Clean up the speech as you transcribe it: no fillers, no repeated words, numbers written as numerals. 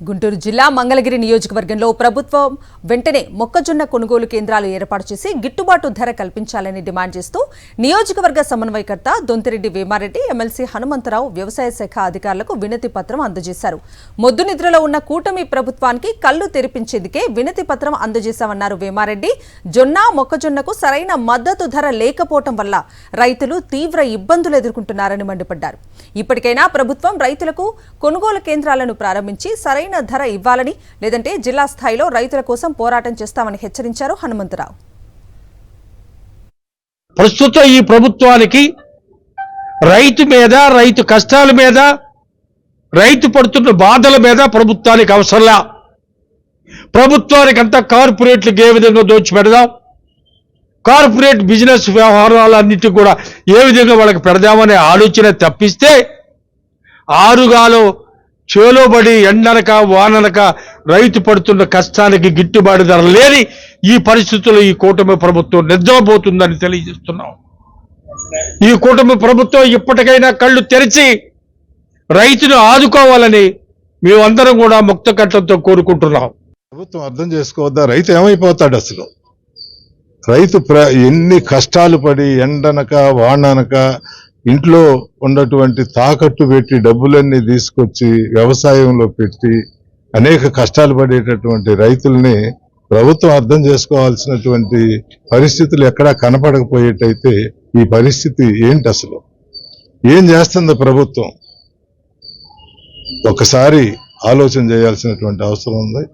గుంటూరు జిల్లా మంగళగిరి నియోజకవర్గంలో ప్రభుత్వం వెంటనే మొక్కజొన్న కొనుగోలు కేంద్రాలు ఏర్పాటు చేసి గిట్టుబాటు ధర కల్పించాలని డిమాండ్ చేస్తూ నియోజకవర్గ సమన్వయకర్త దొంతిరెడ్డి వేమారెడ్డి ఎమ్మెల్సీ హనుమంతరావు వ్యవసాయ శాఖ అధికారులకు వినతి పత్రం అందజేశారు. మొద్దు నిద్రలో ఉన్న కూటమి ప్రభుత్వానికి కళ్లు తెరిపించేందుకే వినతి పత్రం అందజేశామన్నారు వేమారెడ్డి. జొన్న మొక్కజొన్నకు సరైన మద్దతు ధర లేకపోవడం వల్ల రైతులు తీవ్ర ఇబ్బందులు ఎదుర్కొంటున్నారని మండిపడ్డారు. ఇప్పటికైనా ప్రభుత్వం రైతులకు కొనుగోలు కేంద్రాలను ప్రారంభించి సరైన ధర ఇవ్వాలని, లేదంటే జిల్లా స్థాయిలో రైతుల కోసం పోరాటం చేస్తామని హెచ్చరించారు హనుమంతరావు. ప్రస్తుతం ఈ ప్రభుత్వానికి రైతు మీద, రైతు కష్టాల మీద, రైతు పడుతున్న బాధల మీద ప్రభుత్వానికి అవసరంలా. ప్రభుత్వానికి అంతా కార్పొరేట్లకు ఏ విధంగా దోచిపెడదాం, కార్పొరేట్ బిజినెస్ వ్యవహారాలన్నిటి కూడా ఏ విధంగా వాళ్ళకి పెడదామనే ఆలోచన తప్పిస్తే ఆరుగాలో చేలోబడి ఎండనక వాననక రైతు పడుతున్న కష్టానికి గిట్టుబాటు ధర లేని ఈ పరిస్థితుల్లో ఈ కూటమి ప్రభుత్వం నిద్రపోతుందని తెలియజేస్తున్నాం. ఈ కూటమి ప్రభుత్వం ఇప్పటికైనా కళ్ళు తెరిచి రైతును ఆదుకోవాలని మేమందరం కూడా ముక్త కంఠంతో కోరుకుంటున్నాం. ప్రభుత్వం అర్థం చేసుకోవద్దా? రైతు ఏమైపోతాడు అసలు? రైతు ఎన్ని కష్టాలు పడి ఎండనక వాననక ఇంట్లో ఉన్నటువంటి తాకట్టు పెట్టి డబ్బులన్నీ తీసుకొచ్చి వ్యవసాయంలో పెట్టి అనేక కష్టాలు పడేటటువంటి రైతుల్ని ప్రభుత్వం అర్థం చేసుకోవాల్సినటువంటి పరిస్థితులు ఎక్కడా కనపడకపోయేటైతే ఈ పరిస్థితి ఏంటి అసలు? ఏం చేస్తుంది ప్రభుత్వం? ఒకసారి ఆలోచన చేయాల్సినటువంటి అవసరం ఉంది.